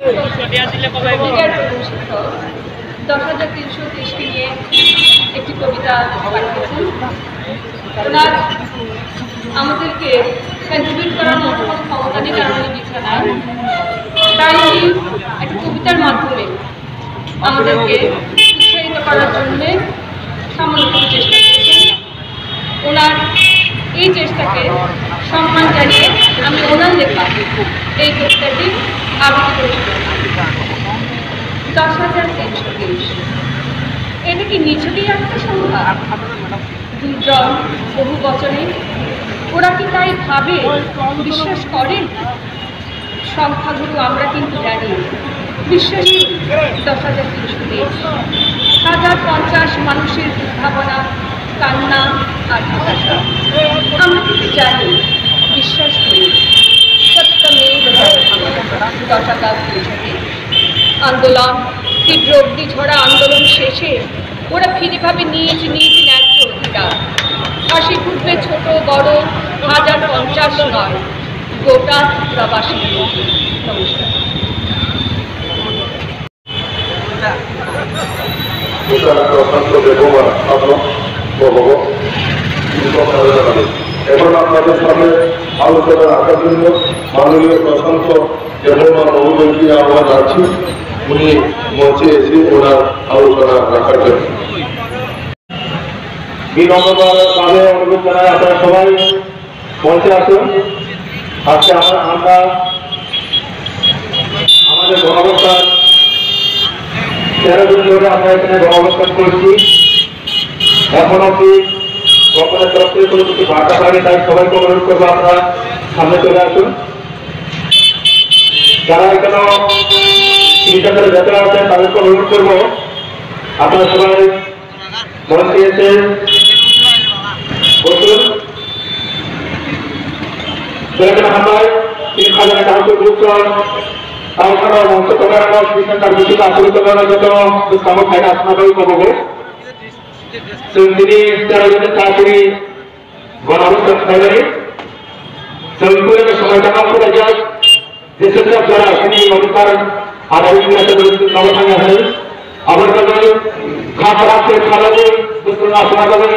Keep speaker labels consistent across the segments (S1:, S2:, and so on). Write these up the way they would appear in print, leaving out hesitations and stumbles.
S1: 10,330কে নিয়ে একটি কবিতা পাঠিয়েছেন। ওনার আমাদেরকে কন্ট্রিবিউট করার মতো ক্ষমতা নেই, কারণ উনি বিছানায়, তাই উনি একটা কবিতার মাধ্যমে আমাদেরকে উৎসাহিত করার জন্যে সাময়িক চেষ্টা করেছেন। ওনার এই চেষ্টাকে সম্মান জানিয়ে আমি ওনার লেখা এই কবিতাটি আবৃত্তি করেছিলাম। 10,330। এটা কি নিছকই একটা সংখ্যা? দুর্জয় বহু বচনে ওরা কি তাই ভাবে, বিশ্বাস করেন? সংখ্যাগুরু আমরা কিন্তু জানি, বিশ্বাস 10,330। 1,050 মানুষের উদ্ভাবনা, কান্না আর হতাশা আমরা কিন্তু জানি, বিশ্বাস করি। সত্যমেব জয়তে 10,330। আন্দোলন, তীব্র অগ্নিঝরা আন্দোলন শেষে ওরা ফিরে পাবে নিজ নিজ ন্যায্য অধিকার। হাসি ফুটবে ছোট বড়, 1,050 নয়, গোটা ত্রিপুরাবাসী। নমস্কার।
S2: এখন আপনাদের সামনে আলোচনা রাখার জন্য মাননীয় প্রশান্ত দেবমা মহোদয়কে আহ্বান রাখছি, উনি মঞ্চে এসে ওনার আলোচনা রাখার জন্য বিনম্রভাবে অনুরোধ জানাই আপনারা সবাই মঞ্চে আসুন। আজকে আমরা আমাদের গণঅবস্থান 13 দিন ধরে আমরা এখানে গণঅবস্থান করছি। এখন অব্দি গভর্নমেন্টের তরফ থেকে কোনো কিছু বার্তা পাইনি, তাই সবাইকে অনুরোধ করবো আপনারা সামনে চলে আসুন। যারা এখানে চিকিৎসাদের ভেতরে আছেন তাদেরকে অনুরোধ করবো আপনারা সবাই মঞ্চে এসে বসুন। সেখানে হামলায় 3,000 কাউকে গুরুত্ব তাছাড়া মঞ্চ করার তার বেশি আচরিত করার জন্য কামক খাই আপনারাই করবো। তিনি 13 জনের তাড়াতাড়ি গণঅবস্থান খাইলেন সময়টা নাম করে যায় দেশের যারা তিনি অধিকার আদায় নবসংখ্যা হলেন আমার কাছে খাস রাখতে খালাবে আসনা যাবে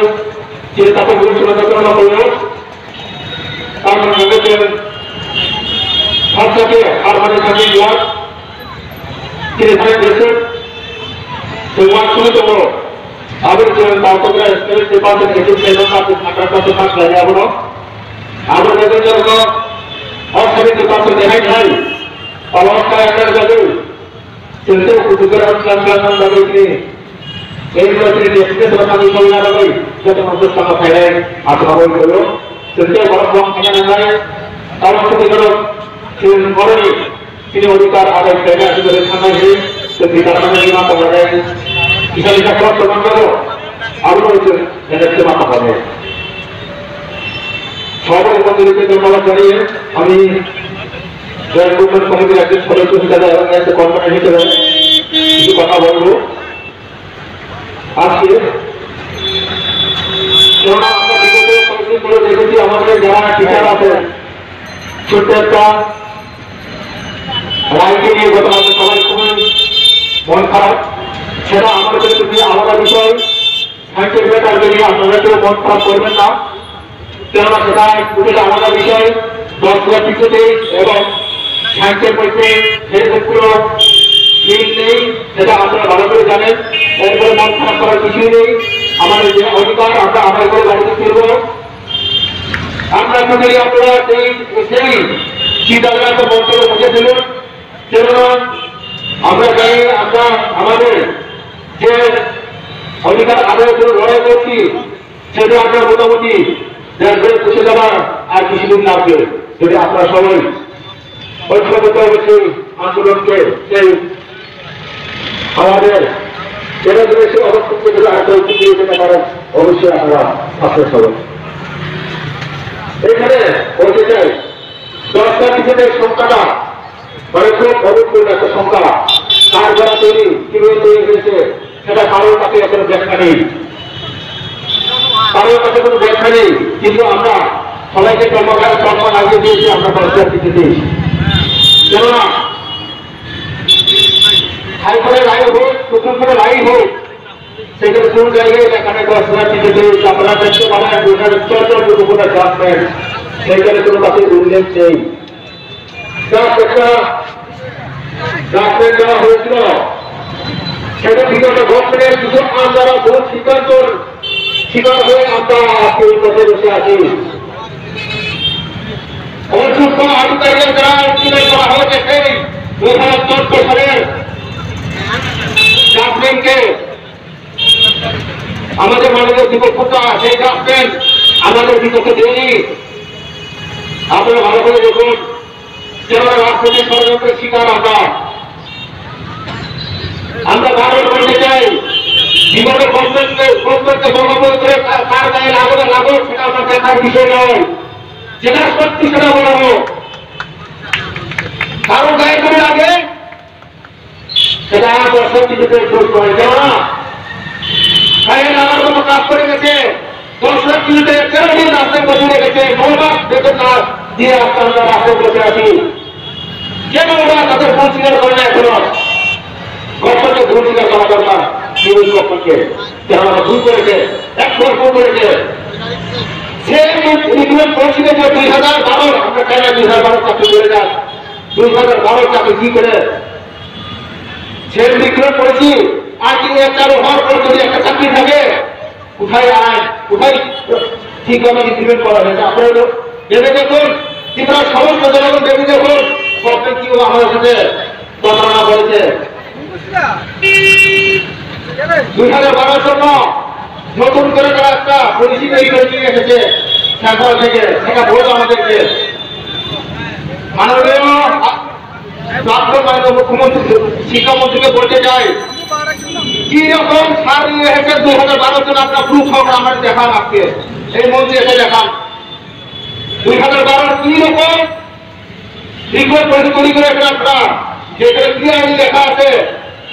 S2: যে তাকে গুরুত্ব যত্ন করল তার ভাষাকে আর মানে থাকে তিনি দেশের শুনে বড় আবার তারপরে ডিপার্টমেন্ট এডুকেশন আপনি থাকার কাছে থাকলে এমন আমরা দেখে জন্য অর্থনীতি পাত্র দেখাই নাই অবস্থা একটা যাবে কিন্তু কুটুকের যাবে কি এইগুলো তিনি দেখতে আমি করি না যাবে যত মানুষের সঙ্গে ফেলে আপনার বললো কিন্তু বড় কম থাকে না তার থেকে ধরো করেনি তিনি অধিকার আদায় ফেলে আসলে থানায় গিয়ে বিধানসভা বিমা করা যায় হিসাবে প্রমাণ করো আরো দেখতে মাথা পাবে। সবাই মন্দিরকে ধন্যবাদ জানিয়ে আমি কমিটির একজন সদস্য হিসাবে এবং একটা কর্মকর্তা হিসেবে কিছু কথা বলবো। আজকে আমরা বিগত কয়েকদিন ধরে দেখেছি আমাদের যারা টিচার আছে ছোট্ট একটা রায়কে নিয়ে গতকালকে সবাই খুবই মন খারাপ। সেটা আমাদের ক্ষেত্রে আলাদা বিষয়, সাহিত্যের ব্যাপারকে নিয়ে আপনারা কেউ মন খারাপ করবেন না, কেননা সেটা দুটো আলাদা বিষয়। 10 টিকিটে এবং সাহিত্যের মধ্যে সেগুলো মিল নেই, সেটা আপনারা ভালো করে জানেন। এরপরে মন খারাপ করার কিছুই নেই। আমাদের যে অধিকার আমরা আদায় করে বাড়িতে ফিরব। আমরা যদি আপনারা সেই চিন্তাধারা মন্ত্রে বুঝেছিল, কেননা আমরা জানি আমরা আমাদের যে অধিকার আদায়ের জন্য লড়াই করছি সেটা আপনার মোটামুটি বসে যাবার আর কিছুদিন লাগবে। যদি আপনারা সবাই ঐক্যবদ্ধ অবশ্যই আন্দোলনকে সেই আমাদের সেটা যদি সেই অবস্থানকে যদি আরেকটা ঐক্য দিয়ে যেতে পারেন অবশ্যই আপনারা আপনার সবাই এখানে বলতে চাই 10টা টিকিটের সংখ্যাটা মানে খুব অভূতপূর্ণ একটা সংখ্যা। কার দ্বারা তৈরি, কিভাবে তৈরি হয়েছে সেটা কারোর কাছে এখন ব্যাখ্যা নেই, কারোর কাছে কোনো ব্যাখ্যা নেই। কিন্তু আমরা সবাইকে সম্মান লাগিয়ে দিয়েছি, আমরা 10টা টিকিট দিয়েছি। কেননা হাইকোর্টের রায় হোক, সুপ্রিম কোর্টের রায় হোক, সেখানে কোন জায়গায় এখানে 10,000 টিকিটে আপনারা দেখতে পাবেন 2014 উপরে জাজমেন্ট, সেখানে কোনো কাছে উল্লেখ নেই। একটা জাজমেন্ট দেওয়া হয়েছিল, সেটা বিগত গভর্নমেন্টের কিছু আমরা বহু শিকার হয়ে আমরা আজকে এই পথে বসে আছি। অযোগ্য আধিকারিকের দ্বারা ইমপ্লিমেন্ট করা হয়েছে সেই 2014 সালের জাজমেন্টকে আমাদের মাননীয় বিপক্ষতা সেই জাজমেন্ট আমাদের বিপক্ষে দেয়নি। আপনারা ভালো করে দেখুন, যেন রাজনৈতিক ষড়যন্ত্রের শিকার আমরা বারণ করতে চাই, বিগত গভর্নমেন্টকে বঙ্গবন্ধু করে কার গায়ে লাগো সেটা আমরা দেখার বিষয় নয়, যেটা সত্যি সেটা বলাবো। কারো গায়ে করে লাগে সেটা সত্যিতে দোষ করে দেওয়া না, গায়ে লাগার মতো কাজ করে গেছে। 10 লাখ কিলোতে 13 দিন রাস্তায় বসে রেখেছে, 9 লাখ বেতন না দিয়ে আজকে আমরা রাস্তায় বসে আছি। কেন ওরা তাদের ভুল স্বীকার করে না? এখনো গভর্নমেন্টকে ভুল স্বীকার করা দরকার। গভর্নমেন্টকে যারা ভুল করেছে, একবার ভুল করেছে, সে রিক্রুটমেন্ট করেছিল যে 2012, আমরা চাই না 2012 চাকরি করে যাক, 2012 চাকরি কি করে সে রিক্রুটমেন্ট করেছি। আর তিনি একটা হওয়ার পর যদি একটা চাকরি থাকে, কোথায় আয়, কোথায় ঠিকভাবে রিক্রুটমেন্ট করা হয়েছে? আপনারা ভেবে দেখুন, ত্রিপুরার সমস্ত জনগণ ভেবে দেখুন, গভর্নমেন্ট কি আমাদের সাথে প্রতারণা করেছে। 2012 জন্য নতুন করে তারা একটা পলিসি তৈরি করে নিয়ে এসেছে সেন্ট্রাল থেকে, সেটা বলবো আমাদেরকে। মাননীয় প্রাক্তন মাননীয় মুখ্যমন্ত্রী শিক্ষামন্ত্রীকে বলতে চাই, কি রকম সার নিয়ে এসেছে 2012 জন আপনার প্রুফ খবর আমার দেখান, আজকে এই মন্ত্রী এসে দেখান 2012 কি রকম রিপোর্ট তৈরি করে এসেছেন আপনারা, যেখানে ক্লিয়ারলি লেখা আছে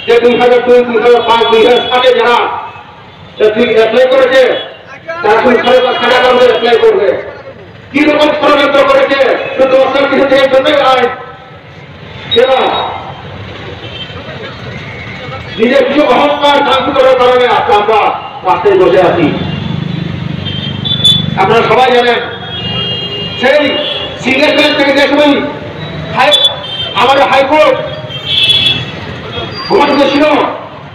S2: যে 2002, 2005, 2007 যারা অ্যাপ্লাই করেছে তারা সারা করবে, অ্যাপ্লাই করবে। কি রকম ষড়যন্ত্র করেছে 10 সাল কিছু থেকে জন্যই আয় কেন নিজের কিছু অহংকার শান্তি করার কারণে আজকে আমরা রাস্তায় বসে আছি। আপনারা সবাই জানেন, সেই সিঙ্গেল বেঞ্চ থেকে যে সময় আমাদের হাইকোর্ট ভোট ছিল,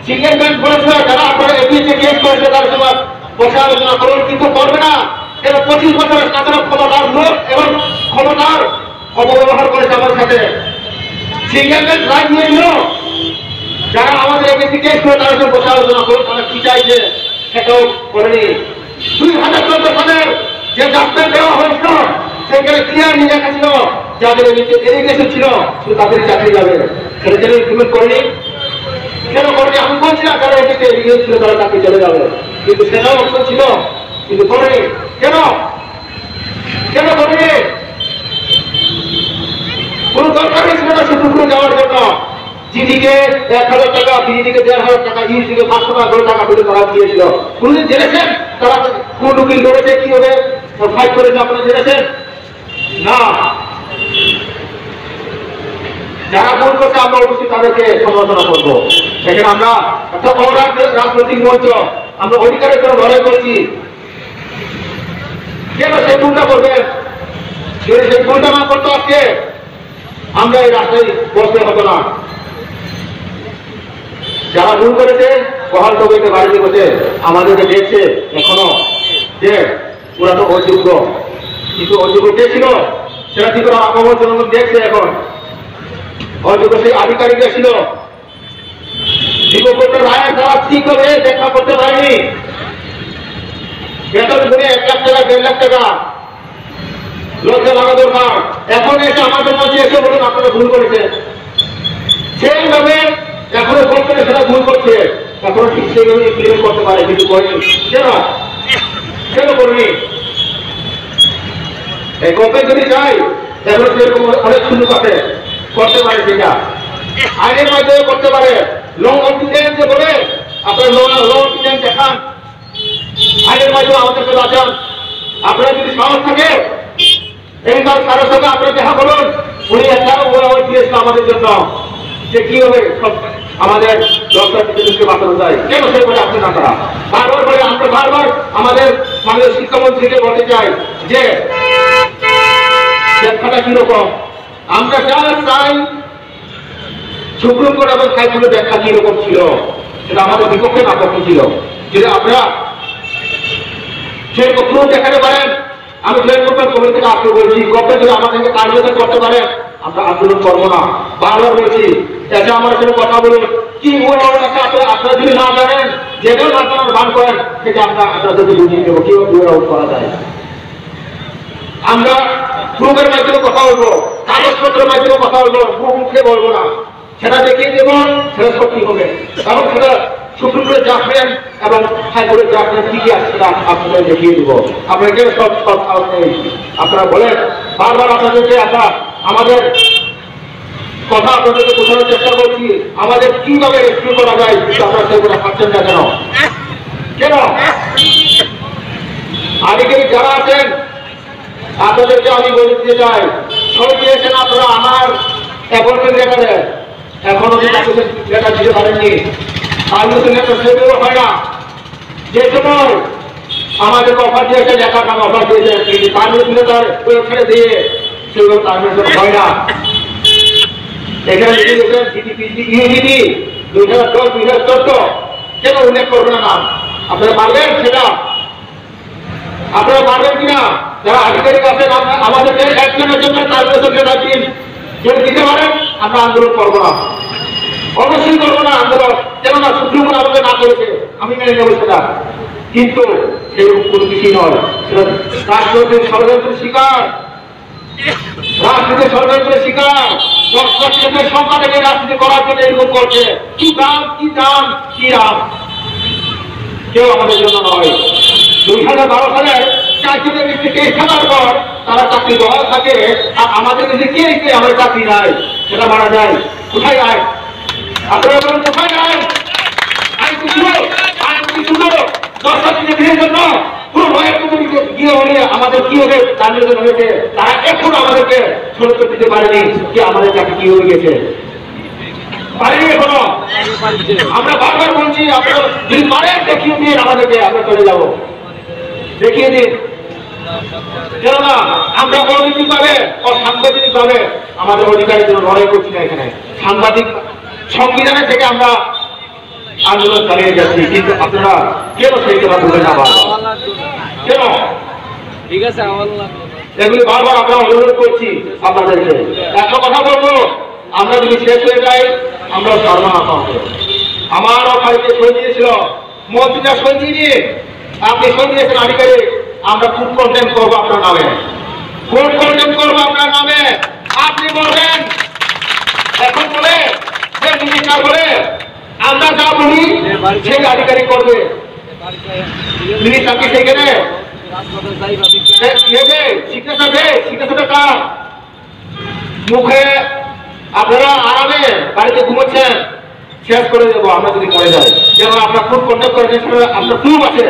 S2: সিঙ্গেল বেঞ্চ বলেছিল যারা আপনারা এপিএসে কেস করেছে তার সময় বসে আলোচনা করুন, কিন্তু করবে না। এরা 25 বছরের সাধারণ ক্ষমতার লোক এবং ক্ষমতার অপব্যবহার করেছে আমার সাথে। সিঙ্গেল বেঞ্চ রায় নিয়েছিল যারা আমাদের এপিএসে কেস করে তার সঙ্গে বসে আলোচনা করুন, তারা কি চাইছে সেটাও করেনি। 2014 সালের যে জাজমেন্ট দেওয়া হয়েছিল সেখানে ক্লিয়ারলি লেখা ছিল যাদের এলিগেশন ছিল শুধু তাদেরই চাকরি যাবে, সেটা যেন ইমপ্লিমেন্ট করেনি। কেন করেনি আমি বলছি না, যারা এটিতে এলিগেশন ছিল তারা চাকরি চলে যাবে, কিন্তু সেটাও অপশন ছিল, কিন্তু করেনি। কেন কেন করেনি? কোন দরকারই ছিল না সুপ্রিম কোর্টে যাওয়ার জন্য। জিডিকে 1,000 টাকা, বিজিডিকে 1,500 টাকা, ইউজিকে 500 টাকা করে টাকা তুলে তারা দিয়েছিল। কোনদিন জেনেছেন তারা কোন উকিল লড়েছে, কি হবে ফাইট করেছে? আপনারা জেনেছেন না। যারা ভুল করছে আমরা অবশ্যই তাদেরকে সমালোচনা করবো। সেখানে আমরা একটা বড় রাজনৈতিক মঞ্চ, আমরা অধিকারের জন্য লড়াই করছি। কেন সেই ভুলটা করবেন? যদি সেই ভুলটা না করতো আজকে আমরা এই রাস্তায় বসতে হতো না। যারা ভুল করেছে বহাল তবিতে বাড়িতে বসে আমাদেরকে দেখছে এখনো যে ওরা তো অযোগ্য, কিন্তু অযোগ্য কে ছিল সেটা কি করে আমার জনগণ দেখছে। এখন অযোগ্য সেই আধিকারিকরা ছিল, বিপক্ষের রায়ের দ্বারা ঠিকভাবে দেখা করতে পারেনি। বেতন গুণে 1 লাখ টাকা, 1.5 লাখ টাকা লজ্জা লাগা দরকার। এখন এসে আমাদের মধ্যে এসে বলুন আপনারা ভুল করেছে, সেইভাবে এখনো বলতে সেটা ভুল করছে, এখনো ঠিক সেইভাবে ইমপ্লিমেন্ট করতে পারে, কিন্তু করেনি। কেন কেন করেনি? এই গভর্নমেন্ট যদি চাই এখন সেরকম অনেক সুযোগ আছে, করতে পারে, সেটা আইনের মাধ্যমে করতে পারে। ল অফিসিয়াল যে বলে আপনার ল অফিসিয়াল দেখান, আইনের মাধ্যমে আমাদেরকে বাঁচান। আপনারা যদি সাহস থাকে এইবার কারোর সঙ্গে আপনারা দেখা করুন, উনি একটা দিয়েছিল আমাদের জন্য যে কি হবে আমাদের দর্শকদেরকে বাঁচানো যায়, কেন সেই বলে আসছেন আপনারা? বারবার বলে আমরা বারবার আমাদের মাননীয় শিক্ষামন্ত্রীকে বলতে চাই যে ব্যাখ্যাটা কিরকম। আমরা চাই সুপ্রিম কোর্ট এবং হাইকোর্টের ব্যাখ্যা কিরকম ছিল, সেটা আমাদের বিপক্ষে না পক্ষে ছিল। যদি আপনারা সেই প্রুফ দেখাতে পারেন, আমি জয়েন্ট গভর্নমেন্ট কমিটি থেকে আপনি বলছি, গভর্নমেন্ট যদি আমাদেরকে কার্যকর করতে পারে আমরা আন্দোলন করবো না। বারবার বলছি, এটা আমার সাথে কথা বলুন, কি আপনারা যদি না জানেন, যেটাও না জানার ভান করেন, সেটা আমরা আপনাদেরকে বুঝিয়ে দেবো কি আউট করা যায়। আমরা প্রুফের মাধ্যমে কথা বলবো, কাগজপত্রের মাধ্যমে কথা বলবো, মুখে বলবো না। সেটা দেখিয়ে দেবো, সেটা সত্যি হবে। কারণ সেটা সুপ্রিম কোর্টের জাজমেন্ট এবং হাইকোর্টের জাজমেন্ট কি আছে সেটা আপনাদের দেখিয়ে দেবো। আপনাকে সব আপনারা বলেন, বারবার আপনাদেরকে আমরা আমাদের কথা আপনাদেরকে বোঝানোর চেষ্টা করছি, আমাদের কিভাবে রেস্কিউ করা যায়, কিন্তু আপনারা সেগুলো পাচ্ছেন না কেন? কেন আধিকারিক যারা আছেন আপনাদেরকে আমি বলে দিতে চাই, সই দিয়েছেন আপনারা আমার অ্যাপয়েন্টমেন্ট লেটারে, এখনো লেটার দিতে পারেননি। পারমিশন লেটার সেগুলো হয় না। যে সময় আমাদেরকে অফার দিয়েছেন, একার নাম অফার দিয়েছেন, পারমিশন লেটার ওয়েবসাইটে দিয়ে সেগুলো পারমিশন হয় না। এখানে ইউজিডি 2010-2014 কেন উল্লেখ করবে না নাম? আপনারা পারবেন সেটা? আপনারা পারবেন কিনা? যারা আধিকারিক আছেন আমাদেরকে একজনের জন্য পারমিশন লেটার দিন, যদি দিতে পারেন আমরা আন্দোলন করবো না, অবশ্যই করবো না আন্দোলন। কেননা সুপ্রিম কোর্ট আমাদের না করেছে, আমি মেনে নেব সেটা, কিন্তু সেরকম কোনো কিছুই নয়। সেটা রাষ্ট্রপতির ষড়যন্ত্রের শিকার, রাজনীতির ষড়যন্ত্রের শিকার। দর্শকের সংখ্যা থেকে রাজনীতি করার জন্য এরকম করছে। কি দাম, কি দাম, কি রাম, কেউ আমাদের জন্য নয়। 2012 সালে চাকরিদের কেস থাকার পর তারা চাকরি দেওয়া থাকে, আর আমাদের কাছে কে আমাদের চাকরি নাই, সেটা মারা যায়। কোথায় আয়? আপনারা বলেন কোথায় আয়? আয় কিছু দর্শকের জন্য পুরো ভয়ের গিয়ে হলে আমাদের কি হবে, নির্বাচন হয়েছে, তারা এখন আমাদেরকে সুরক্ষা দিতে পারেনি কি আমাদের চাকরি কি হয়ে গেছে, পারেনি এখনো। আমরা বারবার বলছি, আপনারা যদি পারেন দেখিয়ে দিন আমাদেরকে, আমরা চলে যাবো, দেখিয়ে দিন। কেননা আমরা অনৈতিক ভাবে অসাংবিধানিক ভাবে আমাদের অধিকারের জন্য লড়াই করছি না। এখানে সাংবাদিক সংবিধানের থেকে আমরা আন্দোলন চালিয়ে যাচ্ছি, কিন্তু আপনারা কেন সেই কথা বলবেন না? কেন? ঠিক আছে, এগুলি বারবার আমরা অনুরোধ করছি আপনাদেরকে। একটা কথা বলবো, আমরা যদি শেষ হয়ে যাই আমরা সর্বনাশ হবে। আমারও বাড়িতে সই দিয়েছিল, মন্ত্রীরা সই দিয়ে আপনি সই দিয়েছেন আধিকারিক, আমরা ফুড কন্টেম করবো আপনার নামে, ফুড কন্টেম করবো আপনার নামে। আপনি বলবেন এখন বলে যে মিনিস্টার বলে আমরা যা বলি সেই আধিকারিক করবে, মিনিস্টারকে সেখানে মুখে আপনারা আরামে বাড়িতে ঘুমোচ্ছেন, শেষ করে দেবো আমরা যদি মরে যাই। যেমন আপনার ফুড কন্ট্যাক্ট করেছেন, আপনার প্রুফ আছে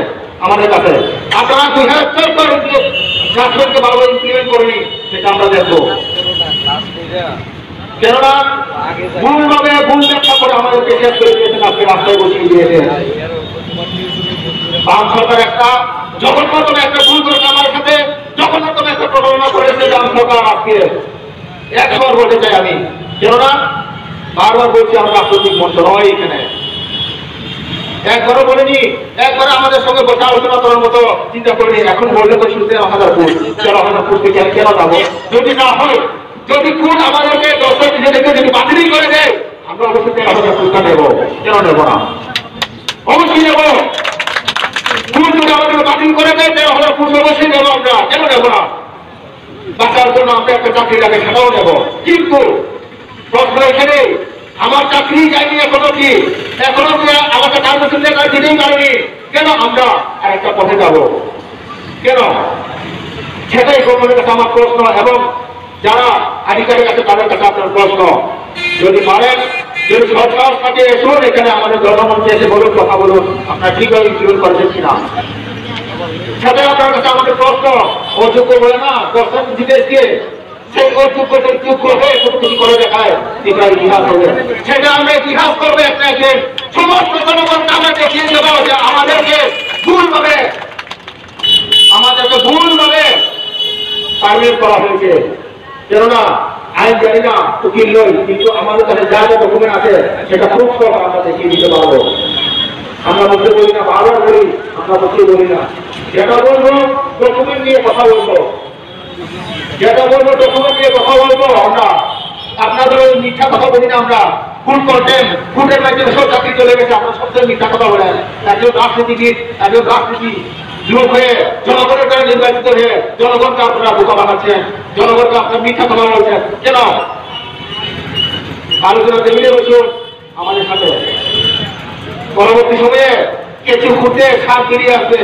S2: আমাদের কাছে, আপনারা 2014 ভালো ইমপ্লিমেন্ট করেনি, সেটা আমরা দেখবো। কেননা ভুলভাবে ভুল ব্যাখ্যা করে আমাদেরকে শেষ করে দিয়েছেন, আপনি রাস্তায় বসিয়ে দিয়েছেন। বাম সরকার একটা জঘন্যতম একটা ভুল করেছে আমার সাথে, জঘন্যতম একটা প্রতারণা করেছে বাম সরকার। আজকে 100 বলতে চাই আমি, কেননা বারবার বলছি আমরা রাজনৈতিক মঞ্চ নয় এখানে। একবারও বলিনি, একবারে আমাদের সঙ্গে বসে আলোচনা করার মতো চিন্তা করিনি। এখন বললে তো শুনতে 1000 ফুট, 13,000 ফুট থেকে কেন যাবো? যদি না হয়, যদি কোন আমাদেরকে 10 থেকে যদি বাতিল করে দেয়, আমরা অবশ্যই 13,000 ফুটটা নেবো। কেন নেবো না? অবশ্যই নেবো। কোন যদি আমাদেরকে বাতিল করে দেয় 13,000 ফুট অবশ্যই নেবো আমরা। কেন নেবো না? বাঁচার জন্য আমরা একটা চাকরি লাগে, সেটাও নেবো। কিন্তু প্রশ্ন এখানে, আমার চাকরি যায়নি এখনো, কি এখনো আমাকে পারমিশন লেটার দিতেই পারেনি, কেন আমরা আর একটা পথে যাবো? কেন? সেটাই গভর্নমেন্টের কাছে আমার প্রশ্ন, এবং যারা আধিকারিক আছে তাদের কাছে আপনার প্রশ্ন। যদি পারেন, যদি সরকার সাথে এসুন, এখানে আমাদের জনমঞ্চে এসে বলুন, কথা বলুন, আপনারা ঠিকভাবে ইমপ্লিমেন্ট করেছেন কিনা, সেটাই আপনার কাছে আমাদের প্রশ্ন। অযোগ্য বলে না দর্শক জিতেছে, সেই অযোগ্যদের যোগ্য হয়ে কিছু করে দেখায় এটা ইতিহাস হবে। সেটা আমরা ইতিহাস করবো একটা একদিন। সমস্ত জনগণকে আমরা দেখিয়ে দেবো যে আমাদেরকে ভুলভাবে পারমিট করা হয়েছে। কেননা আইন জানি না, উকিল নই, কিন্তু আমাদের কাছে যা যা ডকুমেন্ট আছে সেটা খুব সব আমরা দেখিয়ে দিতে পারবো। আমরা বলতে বলি না, বারবার বলি, আমরা বলতে বলি না। যেটা বলবো ডকুমেন্ট নিয়ে কথা বলবো, যেটা বলবো ডকুমেন্ট নিয়ে কথা বলবো। আমরা আপনাদের মিথ্যা কথা বলি না। আমরা ভুল করতেন, ভুলের মাধ্যমে সব চাকরি চলে গেছে, আমরা সবসময় মিথ্যা কথা বলেন। একজন রাজনীতিবিদ, একজন রাজনীতি লোক হয়ে জনগণের দ্বারা নির্বাচিত হয়ে জনগণকে আপনারা বোকা বানাচ্ছেন, জনগণকে আপনারা মিথ্যা কথা বলছেন কেন? আলোচনা টেবিলে বসুন আমাদের সাথে। পরবর্তী সময়ে কেঁচু খুঁটে সাপ বেরিয়ে আসবে,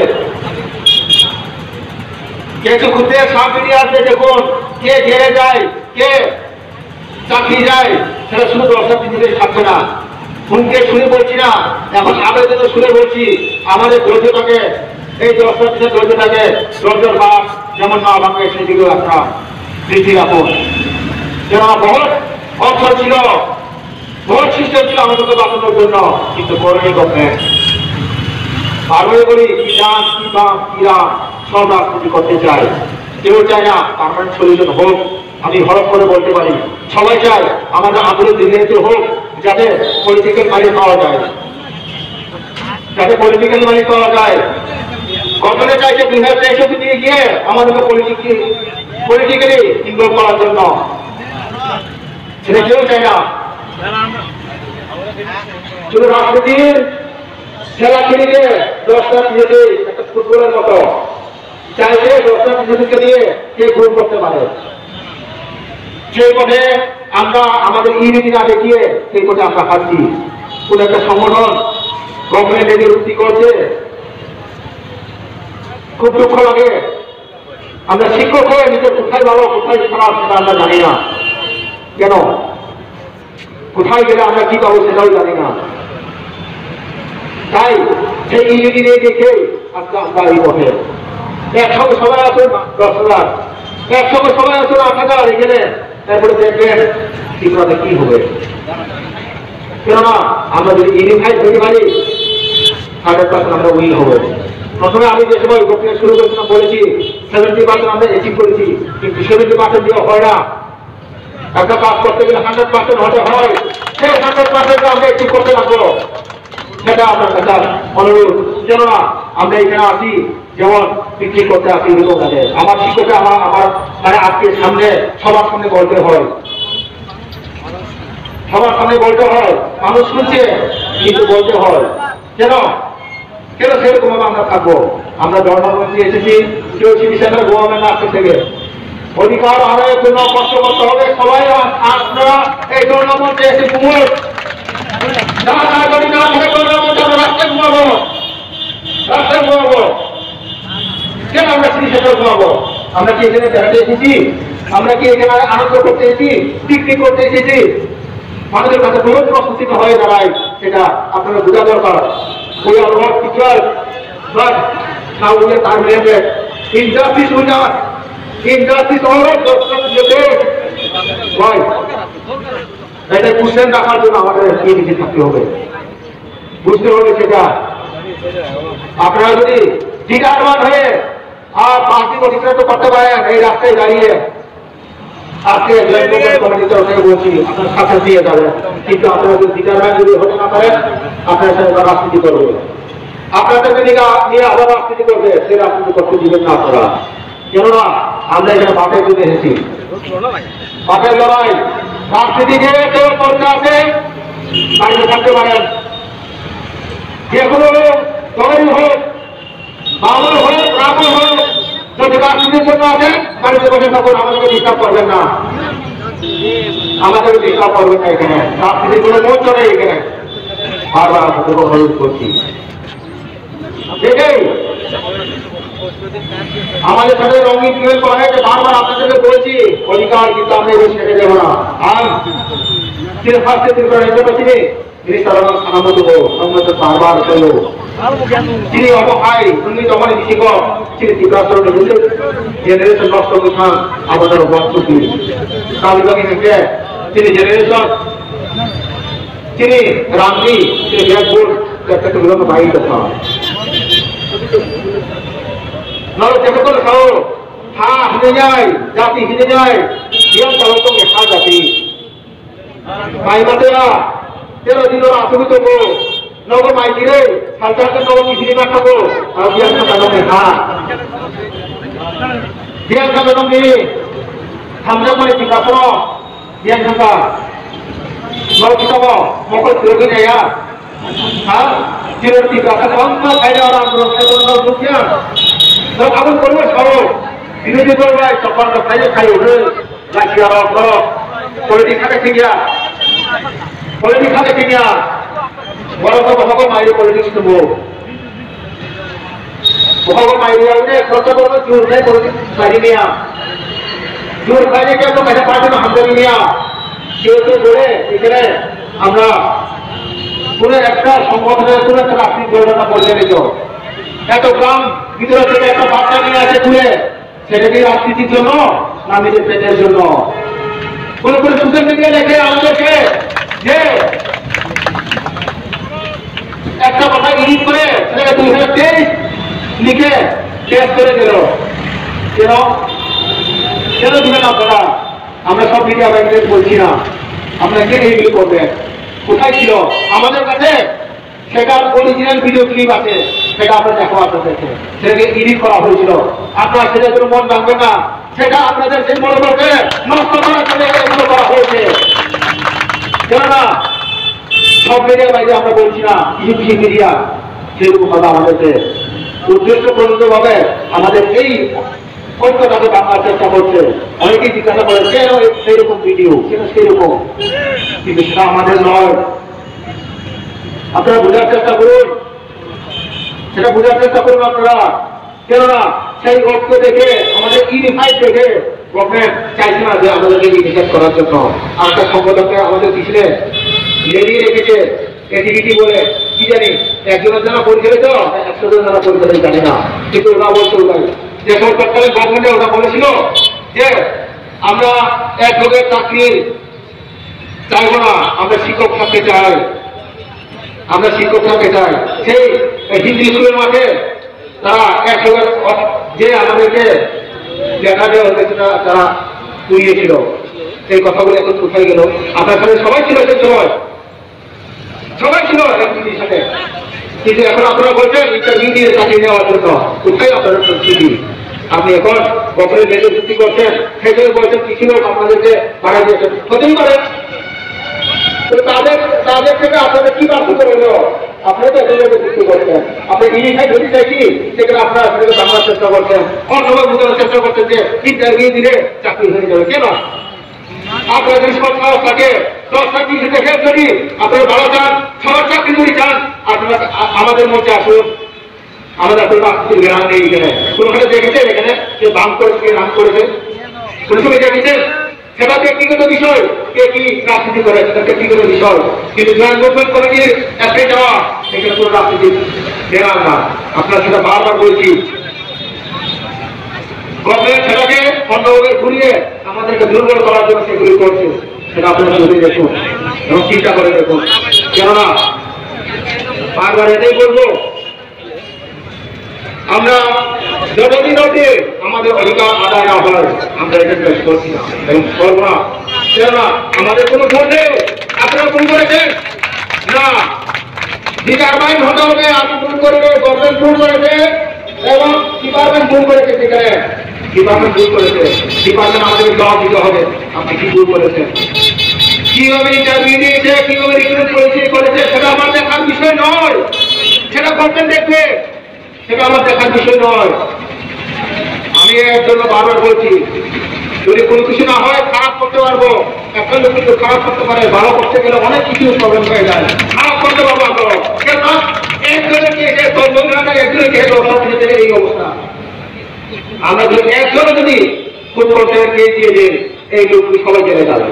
S2: কেঁচু খুঁটে সাপ বেরিয়ে আসবে। দেখুন কে ঘেরে যায়, কে চাকরি যায়, সেটা শুধু দর্শক থাকবে না। শুনকে শুনে বলছি না, এখন আবেদনে শুনে বলছি। আমাদের ধৈর্যটাকে, এই দর্শকদের ধৈর্যটাকে, ধৈর্যের ভাব যেমন মা ভাঙে সেদিকে একটা বৃদ্ধি রাখুন। যেন বহুত অর্থ ছিল, বহুত সিস্টেম ছিল আমাদেরকে বাঁচানোর জন্য, কিন্তু করেনি গভর্নমেন্ট। বারবারই বলি কিরাম কিরা সব রাজনীতি করতে চায়, কেউ চায় না পার্মানেন্ট সলিউশন হোক। আমি হরফ করে বলতে পারি সবাই চায় আমাদের আন্দোলন দিল্লিতে হোক, যাতে পলিটিক্যাল মানি পাওয়া যায়, যাতে পলিটিক্যাল মানি পাওয়া যায়। গভর্নমেন্ট চাইছে 2063 দিয়ে গিয়ে আমাদেরকে পলিটিক্যালি ইনভলভ করার জন্য, সেটা কেউ চায় না। শুধু রাজনীতির খেলা খেলিয়ে 10টা নিজেকে একটা ফুটবলের মতো চাইলে 10টা নিজেদেরকে দিয়ে কে গ্রুপ করতে পারে, সেই পথে আমরা আমাদের ইউনিটি না দেখিয়ে সেই পথে আমরা হাঁটছি। কোন একটা সংগঠন গভর্নমেন্ট এদের উন্নতি করছে, খুব দুঃখ লাগে। আমরা শিক্ষক হয়ে নিজের কোথায় ভালো কোথায় খারাপ সেটা আমরা জানি না। কেন কোথায় গেলে আমরা কি পাবো সেটাও জানি না। তাই সেই ইউনিটি নিয়ে দেখে আজকে আমরা এই পথে একসঙ্গে সবাই আসুন 10,000, একসঙ্গে সবাই আসুন 8,000 এখানে, তারপরে দেখবেন ত্রিপুরাতে কি হবে। কেননা আমরা যদি ইউনিফাইড হতে পারি 100% আমরা উইন হবো। প্রথমে আমি যে সময় বক্তৃতা শুরু করেছিলাম বলেছি 70% আমরা অ্যাচিভ করেছি, কিন্তু 70% দিয়ে হয় না। একটা কাজ করতে গেলে 100% হতে হয়, সেই 100% আমরা অ্যাচিভ করতে লাগবো। সেটা আপনার কাছে অনুরোধ। কেননা আমরা এখানে আসি যেমন বিক্রি করতে আসি এরকম লাগে। আমার শিক্ষককে আমার মানে আজকে সামনে সবার সামনে বলতে হয়, সবার সামনে বলতে হয়। মানুষ শুনছে কিন্তু বলতে হয়। কেন কেন সেরকম আমরা থাকবো? আমরা জনগণকে এসেছি, কেউ চিকিৎসা গভর্নমেন্ট আজকে থেকে অধিকার আদায়ের জন্য কষ্ট করতে হবে। সবাই আপনারা এই জনগণকে এসে ঘুমোর রাস্তায় ঘুমাবো, রাস্তায় ঘুমাবো। কেন আমরা চিকিৎসা ঘুমাবো? আমরা কি এখানে বেড়াতে এসেছি? আমরা কি এখানে আনন্দ করতে এসেছি, পিকনিক করতে এসেছি? মানুষের কাছে বহু প্রস্তুতি হয়ে দাঁড়ায়, সেটা আপনারা বোঝা দরকার। We are not teachers, but now we are terminated. Injustice will not. Injustice always does not exist. Why? এটা কোশ্চেন রাখার জন্য আমাদের কি দিকে থাকতে হবে, বুঝতে হবে সেটা। আপনারা যদি ডিটারমান হয়ে আর পার্টি অধিকার তো করতে পারেন এই রাস্তায় দাঁড়িয়ে, আজকে বলছি আপনার সাথে দিয়ে যাবেন, কিন্তু আপনারা যদি ডিটারমান যদি হতে না পারেন আপনার সাথে রাজনীতি করবে, আপনাদেরকে নিয়ে আবার রাজনীতি করবে, সেই রাজনীতি করতে দিবেন না আপনারা। কেননা আমরা এখানে মাঠে চলে এসেছি, মাঠের লড়াই। রাজনীতিকে কেউ করতে আছে বাড়িতে থাকতে পারেন, যে কোনো দলের হোক, বাবুল হোক, রাবুল হোক, যদি রাজনীতির জন্য আছেন বাড়িতে বসে থাকুন, আমাদেরকে ডিস্টার্ব করবেন না, আমাদেরকে ডিস্টার্ব করবেন না। এখানে রাজনীতির কোনো মঞ্চ নেই, এখানে বারবার আপনাদের অনুরোধ করছি। সেটাই আমাদের সাথে রঙিন বিহেভ করা হয়েছে, বারবার আপনাদেরকে বলছি অধিকার কিন্তু আমরা এগুলো ছেড়ে দেবো না। আর ত্রিপুরা রাজ্যবাসী তিনি বারবার করলো যিনি অবহায় উনি যখন শিক্ষক তিনি তীব্রাচরণ জেনারেশন নষ্ট কথা আমাদের বর্তমান কালবাগী থেকে তিনি জেনারেশন তিনি রামজি তিনি ব্যাকবোর্ড একটা বিলম্ব বাইক কথা নরক যেমন খাও হা হিনে যায় জাতি হিনে যায় বিয়াম চালক মেখা জাতি মাই মাতেরা 13 দিনের আসবিত গো নগর মাই দিরে সালটাকে নগর হিনে মাখাবো আর বিয়াম চালক মেখা বিয়াম চালক নি থামজা মানে টিকাপড় বিয়াম থাকা নরক টিকাবো মকল তিরগি নেয়া হ্যাঁ চিরর টিকা অন্য খাইলে আর আন্দোলন খাইলে দুঃখিয়া নরক আগুন করবে সরো বিরোধী করবে তখন খাইলে খাই উঠে লাখিয়া রক রক পলিটিক্স কিনিয়া বড় বড় মাইরে পলিটিক্স দেবো বড় মাইরে খরচ করবো জোর খাই পলিটিক্স মারি নিয়া জোর খাইলে কেউ তো কাছে পারবে না হামদানি নিয়া কেউ কেউ বলে এখানে আমরা কোন একটা সংগঠনের কোন একটা রাজনীতি ঘটনা বললে নিত এত গ্রাম ভিতরে থেকে একটা বাচ্চা নিয়ে আছে তুলে সেটা কি রাজনীতির জন্য না নিজের পেটের জন্য কোন কোন সোশ্যাল মিডিয়া লেখে আমাদেরকে যে একটা কথা এডিট করে সেটাকে 2023 লিখে টেস্ট করে দিল কেন কেন দিবেন আপনারা আমরা সব মিডিয়া ব্যাংকে বলছি না আমরা কে এইগুলো করবেন কোথায় ছিল আমাদের কাছে সেটার অরিজিনাল ভিডিও ক্লিপ আছে সেটা আমরা দেখো আপনাদেরকে সেটাকে এডিট করা হয়েছিল আপনারা সেটা কোনো মন রাখবেন না সেটা আপনাদের সেই মনোবলকে নষ্ট করার জন্য এগুলো করা হয়েছে কেননা সব মিডিয়া বাইরে আমরা বলছি না কিছু কিছু মিডিয়া সেরকম কথা আমাদেরকে উদ্দেশ্য প্রণীত ভাবে আমাদের এই ঐক্যটাকে বাংলার চেষ্টা করছে অনেকেই জিজ্ঞাসা করে কেন সেইরকম ভিডিও কেন সেইরকম কিন্তু সেটা আমাদের নয় আপনারা বোঝার চেষ্টা করুন সেটা বোঝার চেষ্টা করুন আপনারা কেননা সেই ঐক্য দেখে আমাদের ইউনিফাইড দেখে গভর্নমেন্ট চাইছে না যে আমাদেরকে নিষেধ করার জন্য আর একটা সংগঠনকে আমাদের পিছনে লেডিয়ে রেখেছে এটিভিটি বলে কি জানি একজনের জন্য পরিচালিত 100 জন যারা পরিচালিত জানি না কিন্তু ওরা বলছে ওরাই যে সরকারকালীন গভর্নমেন্টে ওরা বলেছিল যে আমরা এক লোকের চাকরি চাইবো না আমরা শিক্ষক থাকতে চাই আমরা শিক্ষক থাকতে চাই সেই হিন্দি স্কুলের মাঠে তারা এক লোকের যে আমাদেরকে দেখা দেওয়া হয়েছে তারা পুড়িয়েছিল সেই কথাগুলো এখন কোথায় গেল আপনার সাথে সবাই ছিল সেই সময় সবাই ছিল একদিনের সাথে কিন্তু এখন আপনারা বলছেন ইন্টারভিউ দিয়ে চাকরি নেওয়ার জন্য কোথায় আপনার পরিস্থিতি আপনি এখন গভর্নমেন্ট রেটে ভিত্তি করছেন সেখানে বলছেন কিছু লোক আপনাদেরকে বাড়াই দিয়েছেন হতেই পারে তো তাদের থেকে আপনাদের কি পার্থক্য রইল আপনারা তো এদের ভিত্তি করছেন আপনি ইউনিফাইড হতে চাইছি সেখানে আপনারা সেটাকে জানার চেষ্টা করছেন অন্যভাবে বোঝানোর চেষ্টা করছেন যে ইন্টারভিউ দিলে চাকরি হয়ে যাবে কেন আপনারা যদি সব সাহস থাকে 10 চাকরি দেখে যদি আপনারা ভালো চান সবার চাকরি যদি চান আপনারা আমাদের মধ্যে আসুন আমাদের আসলে রাজনীতির জ্ঞান নেই এখানে কোনখানে দেখেছেন এখানে যে বাম করেছে রাম করেছে কোন সময় দেখেছেন সেটা ব্যক্তিগত বিষয় কে কি রাজনীতি করে সেটা ব্যক্তিগত বিষয় কিন্তু জয়েন্ট গভর্নমেন্ট কমিটির একটা যাওয়া এখানে কোনো রাজনীতি জ্ঞান না আপনার সেটা বারবার বলছি গভর্নমেন্ট সেটাকে অন্যভাবে ঘুরিয়ে আমাদেরকে দুর্বল করার জন্য সেগুলি করছে সেটা আপনারা ভেবে দেখুন এবং চিন্তা করে দেখুন কেননা বারবার এটাই বলবো আমরা যতদিন অবধি আমাদের অধিকার আদায় না হয় আমরা এটা পেশ করছি না এবং করবো না কেননা আমাদের কোনো ভুল নেই আপনারা ভুল করেছেন না ডিপার্টমেন্ট হতে হবে আমি ভুল করেছে গভর্নমেন্ট ভুল করেছে এবং ডিপার্টমেন্ট ভুল করেছে সেখানে ডিপার্টমেন্ট ভুল করেছে ডিপার্টমেন্ট আমাদেরকে জবাব দিতে হবে আপনি কি ভুল করেছেন কিভাবে ইন্টারভিউ দিয়েছে কিভাবে রিক্রুট করেছে সেটা আমার দেখার বিষয় নয় সেটা গভর্নমেন্ট দেখবে সেটা আমার দেখার বিষয় নয় আমি এর জন্য বারবার বলছি যদি কোনো কিছু না হয় খারাপ করতে পারবো একটা লোক কিন্তু খারাপ করতে পারে ভালো করতে গেলে অনেক কিছু প্রবলেম হয়ে যায় খারাপ করতে পারবো আমরা কেন একজনকে একজনকে এই অবস্থা আমরা যদি একজনে যদি খুব করতে দিয়ে যে এই লোকগুলি সবাই জেলে যাবে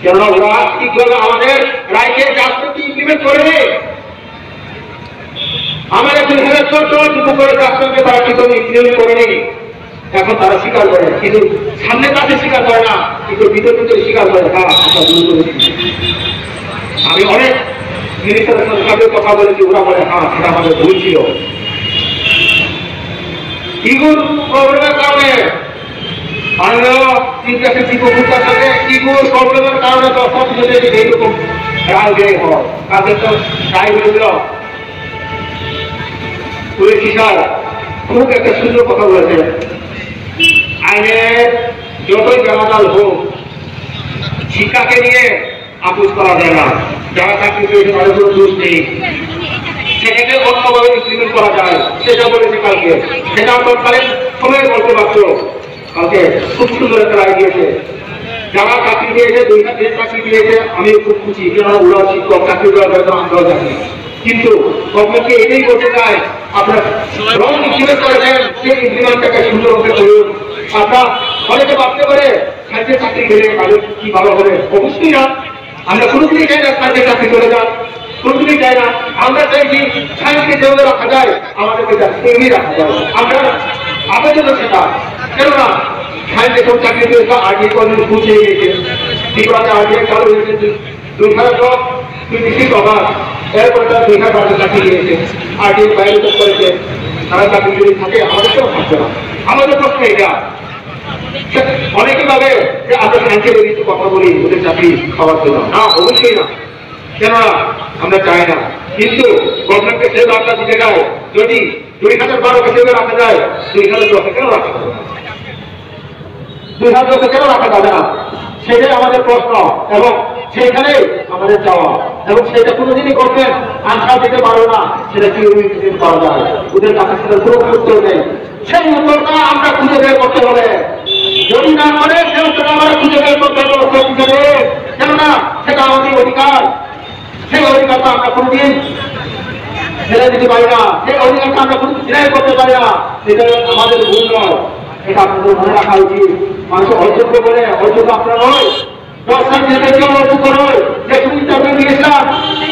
S2: কেননা ওরা ঠিকভাবে আমাদের রাইটের জাজমেন্ট ইমপ্লিমেন্ট করে আমার একজন ছোট দুটো করে রাষ্ট্রকে তারা কিন্তু ইঞ্জিনিয়ারিং করেনি, এখন তারা স্বীকার করে, কিন্তু সামনে কাছে স্বীকার করে না, কিন্তু ভিতর ভিতরে স্বীকার করে। আমি অনেক মিনিস্টারের সাথে কথা বলেছি, ওরা বলে হ্যাঁ সেটা আমাদের ভুল ছিল। ইগুর প্রবলেমের কারণে প্রবলেমের কারণে এইরকম রায় ব্যয় হয়। তাদের তো রায় হয়েছিল পুলিশ স্যার খুব একটা সুন্দর কথা বলেছেন, আইনের যতই জানাজাল হোক শিক্ষাকে নিয়ে আপোষ করা যায় না। যারা চাকরি পেয়েছে তাদের কোনো দোষ নেই, সেটাকে অন্যভাবে ইমপ্লিমেন্ট করা যায়, সেটা বলেছে কালকে। সেটা তৎকালীন সময় বলতে পারত, কালকে খুব সুন্দর একটা রায় দিয়েছে। যারা চাকরি দিয়েছে, 2 হাজার চাকরি দিয়েছে, আমি খুব খুশি, কেননা ওরা শিক্ষক চাকরি দেওয়ার জন্য আমরাও জানি। কিন্তু গভর্নমেন্টকে এটাই বলতে চাই, আপনার রং ইমপ্লিমেন্ট করে দেন, সেই ইমপ্লিমেন্টটাকে সুন্দরভাবে করুন। আপনার অনেকে ভাবতে পারে সাইন্সের চাকরি গেলে তাদের কি ভালো হবে, অবশ্যই না। আমরা কোনোদিনই চাই না সাইন্সের চাকরি চলে যান, কোনোদিনই চাই না। আমরা চাইছি সাইন্সকে যেভাবে রাখা যায় আমাদেরকে তেমনি রাখা যায়। আমরা আবেদন সেটা, কেননা সাইন্সে সব চাকরি পেয়েছে, আর্টিআই কলেজ পৌঁছে গিয়েছে, ত্রিপুরাতে আর্টিআই চালু হয়েছে 2026 অগাস্ট, এরপরে তারা 2012 চাকরি দিয়েছে, আর্টিআই বাইরে করেছে, তারা চাকরি যদি থাকে আমাদের কেউ থাকবে না। আমাদের প্রশ্ন এটা, অনেকে ভাবে যে আমরা সাইন্সের কিছু কথা বলি ওদের চাকরি খাওয়ার জন্য, না অবশ্যই না, কেননা আমরা চাই না। কিন্তু গভর্নমেন্টকে সে বার্তা দিতে যায়, যদি 2012কে সেভাবে রাখা যায় 2010 কেন রাখা যাবে না, 2010 কেন রাখা যাবে না, সেটাই আমাদের প্রশ্ন এবং সেইখানে আমাদের চাওয়া। এবং সেটা কোনোদিনই করবেন আনসার দিতে পারো না, সেটা কি পাওয়া যায়, ওদের কাছে সেটা কোনো উত্তর নেই। সেই উত্তরটা আমরা খুঁজে বের করতে হবে, যদি না করে সেই উত্তরটা আমরা খুঁজে বের করতে হবে, কেননা সেটা আমাদের অধিকার। সেই অধিকারটা আমরা কোনোদিন ছেড়ে দিতে পারি না, সেই অধিকারটা আমরা কোনোদিন ছেড়ে করতে পারি না, এটা আমাদের ভুল নয়, এটা আপনাদের মনে রাখা উচিত। মানুষ অযোগ্য বলে অযোগ্য আপনারা নয়, 10 সাল কেউ অযোগ্য নয়। যে সুবিধা আপনি দিয়েছিলাম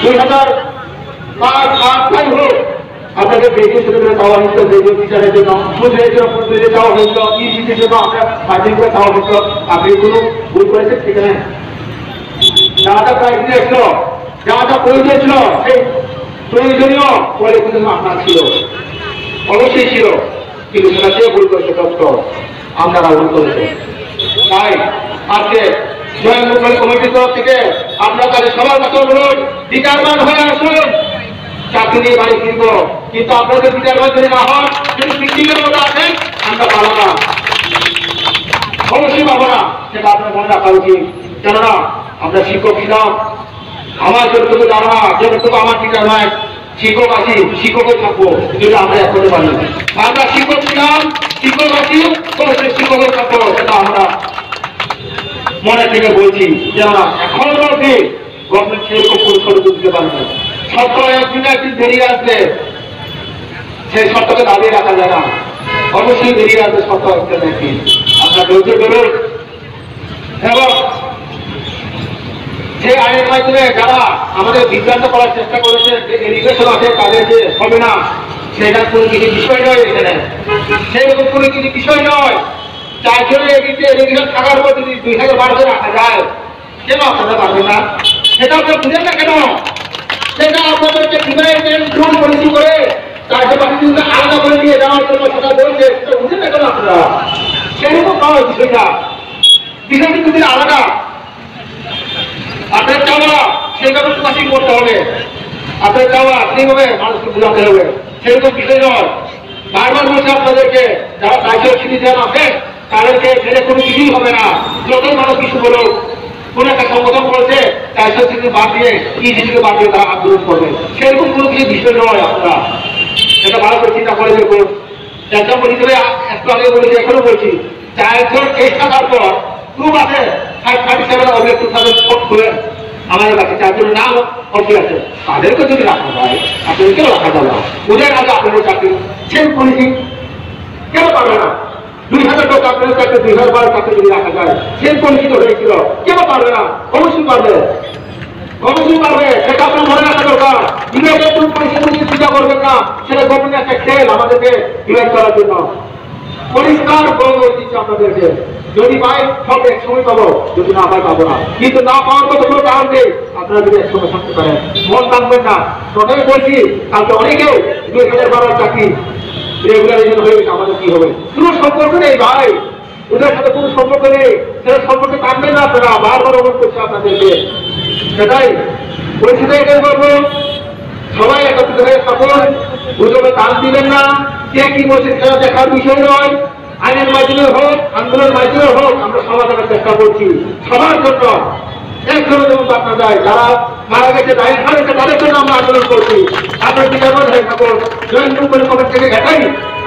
S2: 2005 হোক, আপনাদের বেশি সুবিধা চাওয়া হয়েছিল, বেশি বিচারের জন্য বুঝের জন্য চাওয়া হয়েছিল, ইসির জন্য আমরা ফাইটিং করে চাওয়া হয়েছিল। আপনি কোনো ভুল করেছেন সেখানে যারা প্রাইজ দিয়েছিল, যারা প্রয়োজন ছিল, সেই প্রয়োজনীয় বলে কিন্তু আপনার ছিল, অবশ্যই ছিল, কিন্তু সেটা যে ভুল করেছে তথ্য আপনারা ভুল করেছে। তাই আজকে জয়েন্ট মুভমেন্ট কমিটির তরফ থেকে আমরা তাদের সবার কাছে অনুরোধ, বিচারমান হয়ে আসুন, চাকরি নিয়ে বাড়ি ফিরব, কিন্তু আপনাদের বিচারমান যদি না হন, যদি মিটিংয়ের মতো আসেন আমরা পাবো না, অবশ্যই পাবো না, সেটা আপনার মনে রাখা উচিত। কেননা আমরা শিক্ষক ছিলাম, আমার যতটুকু জানা, যতটুকু আমার টিচার নয়, শিক্ষক আছি, শিক্ষকও থাকবো যদি আমরা এখনো পারি। আমরা শিক্ষক ছিলাম, শিক্ষক আছি, অবশ্যই শিক্ষকও থাকবো, সেটা আমরা মনে থেকে বলছি। কেননা এখনো অব্দি গভর্নমেন্ট সেরকম পরিসরে দিতে পারবে, সত্য একদিন একদিন বেরিয়ে আসবে, সেই সত্যকে দাবিয়ে রাখা যায় না, অবশ্যই বেরিয়ে আসবে সত্য একদিন একদিন। আপনার ধৈর্য ধরুন এবং যে আইনের মাধ্যমে যারা আমাদের বিভ্রান্ত করার চেষ্টা করেছে, যে এডুকেশন আছে তাদের যে হবে না, সেটা কোনো কিছু বিষয় নয়, এখানে সেইরকম কোনো কিছু বিষয় নয়। 4 জনের এডুকেশন থাকার পর যদি 2012 রাখা যায়, কেন আপনারা পারবেন না? সেটা আপনারা বুঝেন না কেন? সেটা আপনাদেরকে ডিভাইড পলিসি করে 4 পার্সেন্ট আলাদা করে নিয়ে যাওয়ার জন্য সেটা বলছে, সেটা বুঝেন না কেন আপনারা? সেরকম নয় বিষয়টা, বিষয়টি যদি আলাদা। আপনার চাওয়া সেইভাবে প্রকাশিত করতে হবে, আপনার চাওয়া সেইভাবে মানুষকে বোঝাতে হবে, সেরকম বিষয় নয়। বারবার বলছে আপনাদেরকে, যারা সাহিত্য সিটিজেন আছে তাদেরকে ছেড়ে কোনো কিছুই হবে না, যতই মানুষ কিছু বলো। কোন একটা সংগঠন বলছে সাহিত্য সিটি বাদ দিয়ে ইসিকে বাদ দিয়ে তারা আন্দোলন করবে, সেরকম কোনো কিছু বিষয় নয়। আপনারা সেটা ভালো করে চিন্তা করে দেখুন। এক্সাম্পল হিসেবে একটু আগে বলেছি, এখনো বলছি, 4 জন কেস থাকার পর গ্রুপ আছে 37 অবজেক্ট 2004 খুলে আমাদের কাছে 4 জনের নাম অবধি আছে, তাদেরকে যদি রাখা যায় আপনাদেরকেও রাখা যাবে না। ওদের আগে আপনাদের চাকরি সেম পলিসি কেন পারবে না? 2000 লোক আপনাদের চাকরি 2012 চাকরি যদি রাখা যায়, সেম পলিসি তো হয়েছিল, কেন পারবে না? অবশ্যই পারবে, অবশ্যই পারবে, সেটা আপনার মনে রাখা দরকার। ইউনাইটেড পলিসি পূজা করবেন না, সেটা গভর্নমেন্ট একটা খেল আমাদেরকে ডিভাইড করার জন্য পরিষ্কার বলে দিচ্ছে আপনাদেরকে, যদি পাই সব একসঙ্গে পাবো, যদি না পাই পাবো না, কিন্তু না পাওয়ার মতো কোনো কারণ নেই। আপনারা যদি একসঙ্গে থাকতে পারেন, মন টানবেন না। প্রথমে বলছি কালকে অনেকেও 2012 চাকরি রেগুলারাইজেশন হয়ে গেছে, আমাদের কি হবে? কোনো সম্পর্ক নেই ভাই, ওদের সাথে কোনো সম্পর্ক নেই, সেটা সম্পর্কে টানবেন না আপনারা, বারবার অনুরোধ করছে আপনাদেরকে। সেটাই বলছি, এটাই বলবো, সবাই একত্রিত হয়ে থাকুন, গুজবে কান দিবেন না। কে কি বলছে সেটা দেখার বিষয় নয়। আইনের মাধ্যমে হোক, আন্দোলনের মাধ্যমে হোক, আমরা সমাধানের চেষ্টা করছি সবার জন্য। একজনে যেমন বার্তা দেয়, যারা মারা গেছে দায়ের হয়েছে তাদের জন্য আমরা আন্দোলন করছি। আপনার বিচারবাদ হয়ে থাকুন, জয়েন্ট করে কমেন্ট থেকে এটাই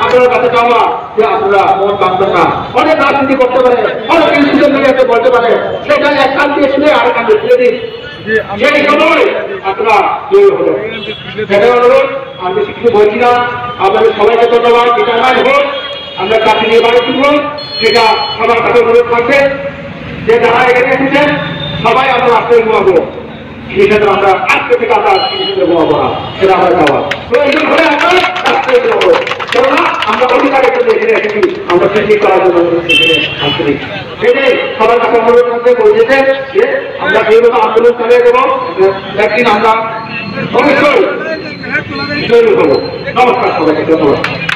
S2: আপনার কাছে চাওয়া যে আপনারা মন বাঁধবেন না। অনেক রাজনীতি করতে পারে, অনেক ইনস্টিটিউশন মিডিয়াতে বলতে পারে, সেটা এক কান দিয়ে শুনে আরেক কান দিয়ে ফিরে দিন। সেই সময় আপনারা জয়ী হবেন। সেটাই অনুরোধ, আমি বেশি কিছু বলছি না। আপনাদের সবাইকে ধন্যবাদ। এটা আমার ভোট, আমরা চাকরি নিয়ে বাড়ি তুলব, সেটা সবার কাছে অনুরোধ থাকবে যে যারা এখানে এসেছেন সবাই আমরা রাস্তায় ঘুমাবো, সেটা আমরা আজকে থেকে আমরা চিকিৎসা ঘুমাবো না, সেটা আমরা যাওয়া প্রয়োজন হলে আমরা রাস্তায় ঘুমাবো। কেননা আমরা অধিকারের জন্য এখানে এসেছি, আমরা সৃষ্টি করার জন্য এখানে আন্তরিক। সেটাই সবার কাছে অনুরোধ থাকবে, বলছে যে আমরা সেইভাবে আন্দোলন চালিয়ে দেবো, একদিন আমরা অবশ্যই জয়ী হবো। নমস্কার সবাইকে, ধন্যবাদ।